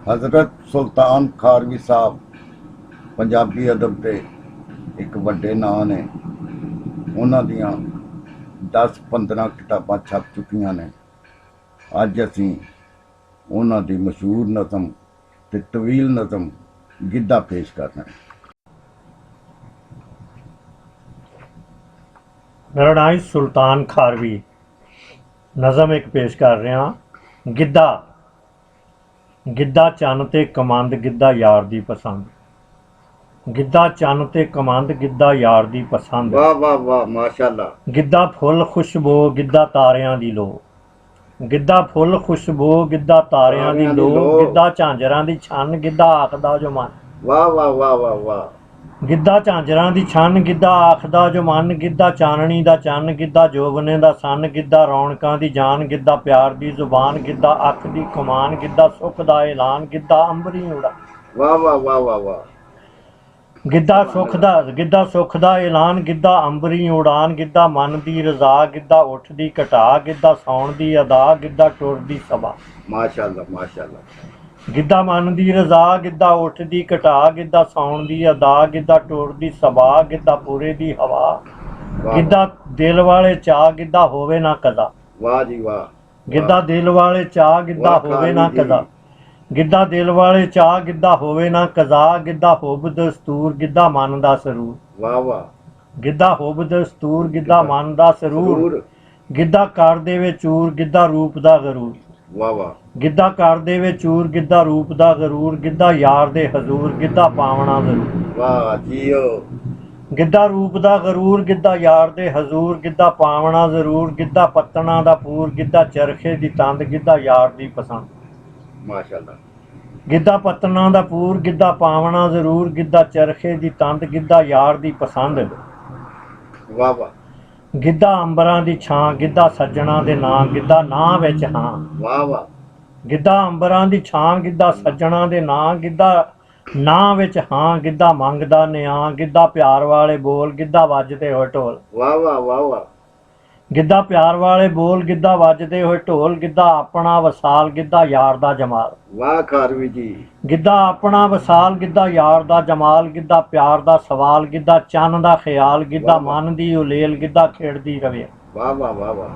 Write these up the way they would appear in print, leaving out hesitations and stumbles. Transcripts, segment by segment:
हज़रत सुल्तान खारवी साहब पंजाबी अदब के एक वड्डे नां ने। उन्हां दियां 10-15 किताबां छप चुकियां ने। अज असीं उन्हां दी मशहूर नज़म ते तवील नज़म गिद्धा पेश करना है। मेरा नाम सुल्तान खारवी। नज़म एक पेश कर रहा। गिद्धा गिद्धा चन्न ते कमंद गिद्धा यार दी पसंद। गिद्धा चन्न ते कमंद गिद्धा यार दी पसंद। वाह वाह वाह माशाअल्लाह। गिद्धा फुल खुशबू गिद्धा तारियां दी लो। गिद्धा फुल खुशबू गिद्धा तारियां दी लो। गिद्धा झांजरां दी छन गिद्धा आखदा जो मन। वाह वाह वाह वाह वाह। गिद्धा झांजरां दी छन गिद्धा आखदा जो मन। गिद्धा चाननी दा चन्न गिद्धा जोबने दा सन। गिद्धा रौनकां दी जान गिद्धा प्यार दी जुबान। गिद्धा अख दी कमान गिद्धा सुख दा ऐलान। गिद्धा अंबरी उड़ा। वाह वाह वाह वाह वाह। गिद्धा सुख दा ऐलान। गिद्धा अंबरी उड़ान। गिद्धा मन दी रजा गिद्धा उठ दी घटा। गिद्धा सौण दी अदा गिद्धा टुर दी सभा। माशाअल्लाह माशाअल्लाह। गिद्धा मन दी रजा गिद्धा उठ दी घटा। गिद्धा सौण दी अदा गिद्धा टुर दी सभा। गिद्धा पूरे दी हवा। गिद्धा दिल वाले चाह गिद्धा होवे ना कदा। वाह जी वाह। गिद्धा दिल वाले चाह गिद्धा होवे ना कदा। गिद्धा दिल वाले चाह गिद्धा होवे ना कदा। गिद्धा हुब दस्तूर गिद्धा मन दा सरूर। वाह वाह। गिद्धा हुब दस्तूर गिद्धा मन दा सरूर। गिद्धा कर देवे चूर गिद्धा रूप दा गरूर। वाह वाह। गिद्धा कर देवे चूर गिद्धा रूप दा गरूर। गिद्धा यार दे हजूर गिद्धा पावना जरूर। वाह जियो। गिद्धा रूप दा गरूर गिद्धा यार दे हजूर। गिद्धा पावना जरूर। गिद्धा पत्तना दा पूर। गिद्धा चरखे दी तंद गिद्धा यार दी पसंद। माशाअल्लाह। गिद्धा पत्तना दा पूर। गिद्धा पावना जरूर। गिद्धा चरखे दी तंद गिद्धा यार दी पसंद। वाह वाह। गिद्धा अंबरां दी छां गिद्धा सज्जणा दे नां गिद्धा नां विच हां। वाह वाह। गिद्धा अंबरां दी छां गिद्धा सज्जणा दे नां गिद्धा नां विच हां। गिद्धा मंगदा निआं गिद्धा प्यार वाले बोल गिद्धा वजदे होए ढोल। वाह वाह वाह वाह। गिद्धा प्यार वाले बोल गिद्धा वजदे होए ढोल। गिद्धा अपना वसाल गिद्धा यार दा जमाल। वाह खारवी जी। गिद्धा अपना वसाल गिद्धा यार दा जमाल। गिद्धा प्यार दा सवाल गिद्धा चन्न दा ख्याल। गिद्धा मन दी उलेल गिद्धा खेड़दी रवे। वाह वाह वाह वाह।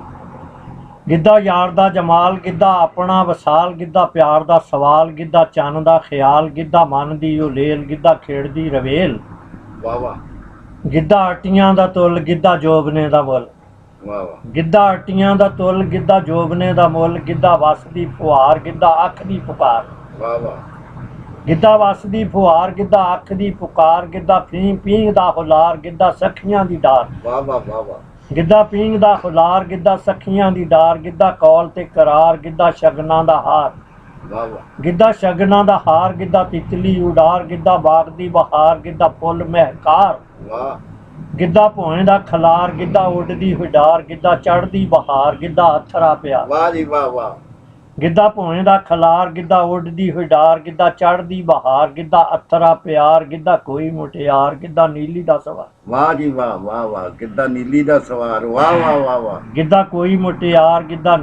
गिद्धा यार दा जमाल गिद्धा अपना वसाल। गिद्धा प्यार दा सवाल गिद्धा चन्न दा ख्याल। गिद्धा मन दी उलेल गिद्धा खेड़दी रवेल। वाह वाह। गिद्धा अट्टियां दा तुल गिद्धा जोबने दा मुल। वाह वाह। गिद्धा अट्टियां दा तुल गिद्धा जोबने दा मुल। गिद्धा वस दी फुहार गिद्धा अख दी पुकार। वाह वाह। गिद्धा वस दी फुहार गिद्धा अख दी पुकार। गिद्धा पींग पींग दा हुलार गिद्धा सखियां दी डार। वाह वाह वाह वाह। गिद्धा पींग दा हुलार गिद्धा सखियां दी डार। गिद्धा कौल ते करार गिद्धा शगनां दा हार। वाह वाह। गिद्धा शगनां दा हार गिद्धा तितली उडार। गिद्धा बाग दी बहार गिद्धा फुल महकार। वाह। गिद्धा भोएं दा खलार गिद्धा उडदी हुडार। गिद्धा चढ़दी बहार गिद्धा अथरा प्यार। वाह जी वाह वाह। गिद्धा भोएं दा खलार गिद्धा उडदी हुडार। गिद्धा चढ़दी बहार गिद्धा अथरा प्यार। गिद्धा कोई मुटियार गिद्धा नीली दा सवार। वाह जी वाह वाह वाह। गिद्धा नीली दा सवार। वाह वाह वाह वाह। गिद्धा कोई मुटियार गिद्धा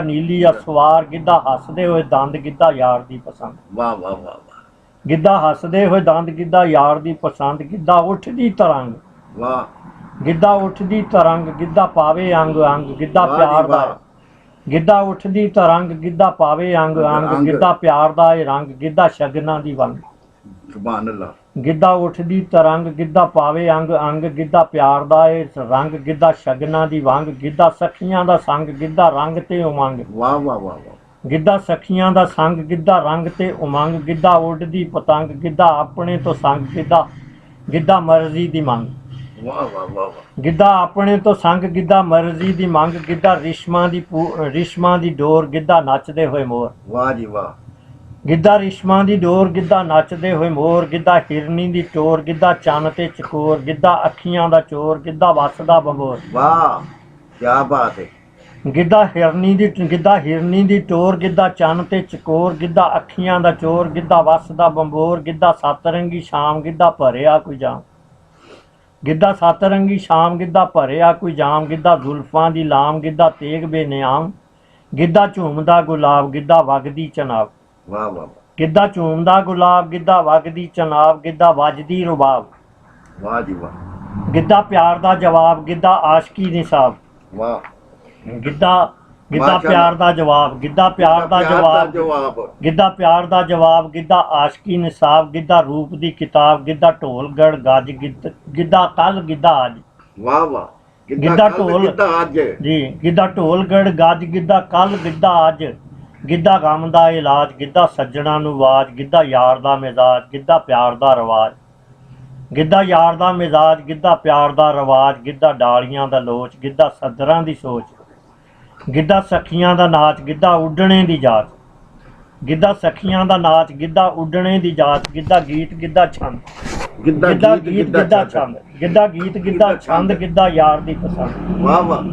नीली असवार। गिद्धा हसदे होए दंद गिद्धा यार दी पसंद। वाह वाह वाह वाह। गिद्धा हसदे होए दंद गिद्धा यार दी पसंद। गिद्धा उठदी तरंग। वाह। गिद्धा उठदी तरंग गिद्धा पावे अंग अंग। गिद्धा वाह प्यार जी दा वाह। गिद्धा उठदी तरंग गिद्धा पावे अंग अंग। गिद्धा प्यार दा ए रंग गिद्धा शगना दी वंग। सुभान अल्लाह। गिद्धा उठदी तरंग गिद्धा पावे अंग अंग। गिद्धा प्यार दा ए रंग गिद्धा शगना दी वंग। गिद्धा सखियां दा संग गिद्धा रंग ते उमंग। वाह वाह वाह वाह। गिद्धा सखियां दा संग गिद्धा रंग ते उमंग। गिद्धा उडदी पतंग गिद्धा अपने तो संग। गिद्धा गिद्धा मर्जी दी मंग। वाह वाह वाह वाह। गिद्धा अपने तो संग गिद्धा मर्जी दी मंग। गिद्धा रिश्मां दी डोर गिद्धा नचदे होए मोर। वाह जी वाह। गिद्धा रिश्मां दी डोर गिद्धा नचदे होए मोर। गिद्धा हिरनी दी टोर गिद्धा चन्न ते चकोर। गिद्धा अखियां दा चोर गिद्धा वसदा बंबोर। वाह क्या बात है। गिद्धा हिरनी दी टोर गिद्धा चन्न ते चकोर। गिद्धा अखियां दा चोर गिद्धा वसदा बंबोर। गिद्धा सतरंगी शाम गिद्धा भरेआ कोई जाम। गिद्धा सतरंगी शाम गिद्धा भरेआ कोई जाम। गिद्धा जुल्फां दी लाम गिद्धा तेग बेनियाम। गिद्धा झूमदा गुलाब गिद्धा वगदी चनाब। ਵਾਹ ਵਾਹ ਗਿੱਧਾ ਝੂਮਦਾ ਗੁਲਾਬ, ਗਿੱਧਾ ਵਗਦੀ ਚਨਾਬ, ਗਿੱਧਾ ਵੱਜਦੀ ਰੁਬਾਬ। ਵਾਹ ਜੀ ਵਾਹ। ਗਿੱਧਾ ਪਿਆਰ ਦਾ ਜਵਾਬ, ਗਿੱਧਾ ਆਸ਼ਕੀ ਨਿਸਾਬ। ਵਾਹ। ਗਿੱਧਾ ਗਿੱਧਾ ਮਾਸ਼ਾਅੱਲਾ। ਪਿਆਰ ਦਾ ਜਵਾਬ, ਗਿੱਧਾ ਪਿਆਰ ਦਾ ਜਵਾਬ, ਗਿੱਧਾ ਪਿਆਰ ਦਾ ਜਵਾਬ, ਗਿੱਧਾ ਆਸ਼ਕੀ ਨਿਸਾਬ, ਗਿੱਧਾ ਰੂਪ ਦੀ ਕਿਤਾਬ, ਗਿੱਧਾ ਢੋਲ ਗੜ ਗੱਜ, ਗਿੱਧਾ ਕੱਲ ਗਿੱਧਾ ਅੱਜ। ਵਾਹ ਵਾਹ। ਗਿੱਧਾ ਢੋਲ ਅੱਜ ਜੀ, ਗਿੱਧਾ ਢੋਲ ਗੜ ਗੱਜ, ਗਿੱਧਾ ਕੱਲ ਗਿੱਧਾ ਅੱਜ। ਗਿੱਧਾ ਗਮ ਦਾ ਇਲਾਜ, ਗਿੱਧਾ ਸੱਜਣਾ ਨੂੰ ਆਵਾਜ਼, ਗਿੱਧਾ ਯਾਰ ਦਾ ਮਿਜ਼ਾਜ, ਗਿੱਧਾ ਪਿਆਰ ਦਾ ਰਿਵਾਜ। ਗਿੱਧਾ ਯਾਰ ਦਾ ਮਿਜ਼ਾਜ, ਗਿੱਧਾ ਪਿਆਰ ਦਾ ਰਿਵਾਜ, ਗਿੱਧਾ ਡਾਲੀਆਂ ਦਾ ਲੋਚ, ਗਿੱਧਾ ਸੱਦਰਾਂ ਦੀ ਸੋਚ। ਗਿੱਧਾ ਸਖੀਆਂ ਦਾ ਨਾਚ, ਗਿੱਧਾ ਉੱਡਣੇ ਦੀ ਜਾਚ। ਗਿੱਧਾ ਸਖੀਆਂ ਦਾ ਨਾਚ, ਗਿੱਧਾ ਉੱਡਣੇ ਦੀ ਜਾਚ। ਗਿੱਧਾ ਗੀਤ ਗਿੱਧਾ ਛੰਦ, ਗਿੱਧਾ ਗੀਤ ਗਿੱਧਾ ਛੰਦ, ਗਿੱਧਾ ਗੀਤ ਗਿੱਧਾ ਛੰਦ, ਗਿੱਧਾ ਯਾਰ ਦੀ ਪਸੰਦ। ਵਾਹ ਵਾਹ।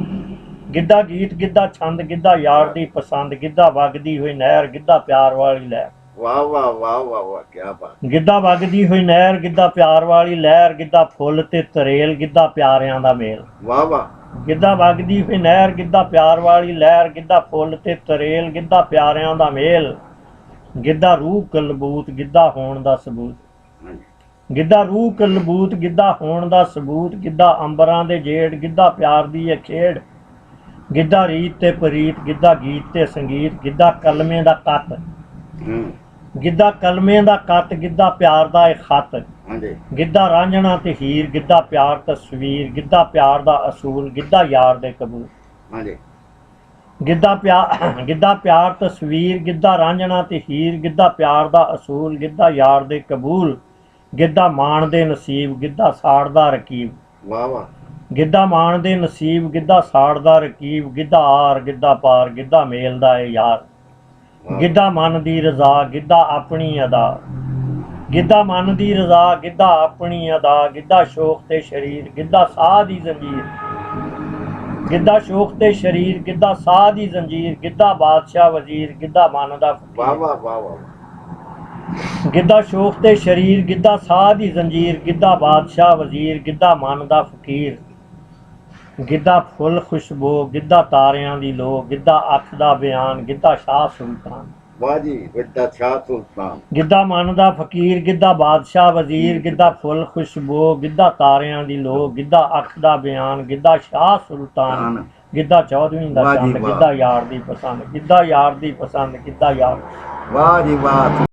ਗਿੱਧਾ ਗੀਤ ਗਿੱਧਾ ਛੰਦ, ਗਿੱਧਾ ਯਾਰ ਦੀ ਪਸੰਦ, ਗਿੱਧਾ ਵਗਦੀ ਹੋਈ ਨਹਿਰ, ਗਿੱਧਾ ਪਿਆਰ ਵਾਲੀ ਲਹਿਰ। ਵਾਹ ਵਾਹ ਵਾਹ ਵਾਹ ਵਾਹ, ਕੀ ਬਾਤ। ਗਿੱਧਾ ਵਗਦੀ ਹੋਈ ਨਹਿਰ, ਗਿੱਧਾ ਪਿਆਰ ਵਾਲੀ ਲਹਿਰ, ਗਿੱਧਾ ਫੁੱਲ ਤੇ ਤਰੇਲ, ਗਿੱਧਾ ਪਿਆਰਿਆਂ ਦਾ ਮੇਲ। ਵਾਹ ਵਾਹ। ਗਿੱਧਾ ਵਗਦੀ ਹੋਈ ਨਹਿਰ, ਗਿੱਧਾ ਪਿਆਰ ਵਾਲੀ ਲਹਿਰ, ਗਿੱਧਾ ਫੁੱਲ ਤੇ ਤਰੇਲ, ਗਿੱਧਾ ਪਿਆਰਿਆਂ ਦਾ ਮੇਲ। ਗਿੱਧਾ ਰੂਹ ਕਲਬੂਤ, ਗਿੱਧਾ ਹੋਣ ਦਾ ਸਬੂਤ। ਗਿੱਧਾ ਰੂਹ ਕਲਬੂਤ, ਗਿੱਧਾ ਹੋਣ ਦਾ ਸਬੂਤ, ਗਿੱਧਾ ਅੰਬਰਾਂ ਦੇ ਜੇੜ, ਗਿੱਧਾ ਪਿਆਰ ਦੀ ਇਹ ਖੇਡ। ਗਿੱਧਾ ਰੀਤ ਤੇ ਪ੍ਰੀਤ, ਗਿੱਧਾ ਗੀਤ ਤੇ ਸੰਗੀਤ, ਗਿੱਧਾ ਕਲਮੇ ਦਾ ਕੱਤ। ਗਿੱਧਾ ਕਲਮੇ ਦਾ ਕੱਤ, ਗਿੱਧਾ ਪਿਆਰ ਦਾ ਇਹ ਖੱਤ। ਗਿੱਧਾ ਰਾਂਝਣਾ ਤੇ ਹੀਰ, ਗਿੱਧਾ ਪਿਆਰ ਤਸਵੀਰ, ਗਿੱਧਾ ਪਿਆਰ ਦਾ ਅਸੂਲ, ਗਿੱਧਾ ਯਾਰ ਦੇ ਕਬੂਲ। ਗਿੱਧਾ ਪਿਆਰ ਤਸਵੀਰ, ਗਿੱਧਾ ਰਾਂਝਣਾ ਤੇ ਹੀਰ, ਗਿੱਧਾ ਪਿਆਰ ਦਾ ਅਸੂਲ, ਗਿੱਧਾ ਯਾਰ ਦੇ ਕਬੂਲ। ਗਿੱਧਾ ਮਾਣ ਦੇ ਨਸੀਬ, ਗਿੱਧਾ ਸਾੜਦਾ ਰਕੀਬ। ਵਾਹ ਵਾਹ। ਗਿੱਧਾ ਮਾਣ ਦੇ ਨਸੀਬ, ਗਿੱਧਾ ਸਾੜਦਾ ਰਕੀਬ, ਗਿੱਧਾ ਆਰ ਗਿੱਧਾ ਪਾਰ, ਗਿੱਧਾ ਮੇਲ ਦਾ ਏ ਯਾਰ। ਗਿੱਧਾ ਮਨ ਦੀ ਰਜ਼ਾ, ਗਿੱਧਾ ਆਪਣੀ ਅਦਾ। ਗਿੱਧਾ ਮਨ ਦੀ ਰਜ਼ਾ, ਗਿੱਧਾ ਆਪਣੀ ਅਦਾ, ਗਿੱਧਾ ਸ਼ੌਕ ਤੇ ਸ਼ਰੀਰ, ਗਿੱਧਾ ਸਾਹ ਦੀ ਜ਼ੰਜੀਰ। ਗਿੱਧਾ ਸ਼ੌਕ ਤੇ ਸ਼ਰੀਰ, ਗਿੱਧਾ ਸਾਹ ਦੀ ਜ਼ੰਜੀਰ, ਗਿੱਧਾ ਬਾਦਸ਼ਾਹ ਵਜ਼ੀਰ, ਗਿੱਧਾ ਮਨ ਦਾ ਫਕੀਰ। ਵਾਹ ਵਾਹ ਵਾਹ ਵਾਹ। ਗਿੱਧਾ ਸ਼ੌਕ ਤੇ ਸ਼ਰੀਰ, ਗਿੱਧਾ ਸਾਹ ਦੀ ਜ਼ੰਜੀਰ, ਗਿੱਧਾ ਬਾਦਸ਼ਾਹ ਵਜ਼ੀਰ, ਗਿੱਧਾ ਮਨ ਦਾ ਫਕੀਰ। ਗਿੱਧਾ ਫੁੱਲ ਖੁਸ਼ਬੂ, ਗਿੱਧਾ ਤਾਰਿਆਂ ਦੀ ਲੋ, ਗਿੱਧਾ ਅੱਖ ਦਾ ਬਿਆਨ, ਗਿੱਧਾ ਸ਼ਾਹ ਸੁਲਤਾਨ। ਵਾਹ ਜੀ, ਗਿੱਧਾ ਸ਼ਾਹ ਸੁਲਤਾਨ। ਗਿੱਧਾ ਮਨ ਦਾ ਫਕੀਰ, ਗਿੱਧਾ ਬਾਦਸ਼ਾਹ ਵਜ਼ੀਰ, ਗਿੱਧਾ ਫੁੱਲ ਖੁਸ਼ਬੂ, ਗਿੱਧਾ ਤਾਰਿਆਂ ਦੀ ਲੋ, ਗਿੱਧਾ ਅੱਖ ਦਾ ਬਿਆਨ, ਗਿੱਧਾ ਸ਼ਾਹ ਸੁਲਤਾਨ। ਗਿੱਧਾ ਚੌਧਵੀਂ ਦਾ ਚੰਦ, ਗਿੱਧਾ ਯਾਰ ਦੀ ਪਸੰਦ, ਗਿੱਧਾ ਯਾਰ ਦੀ ਪਸੰਦ, ਗਿੱਧਾ ਯਾਰ। ਵਾਹ ਜੀ ਵਾਹ।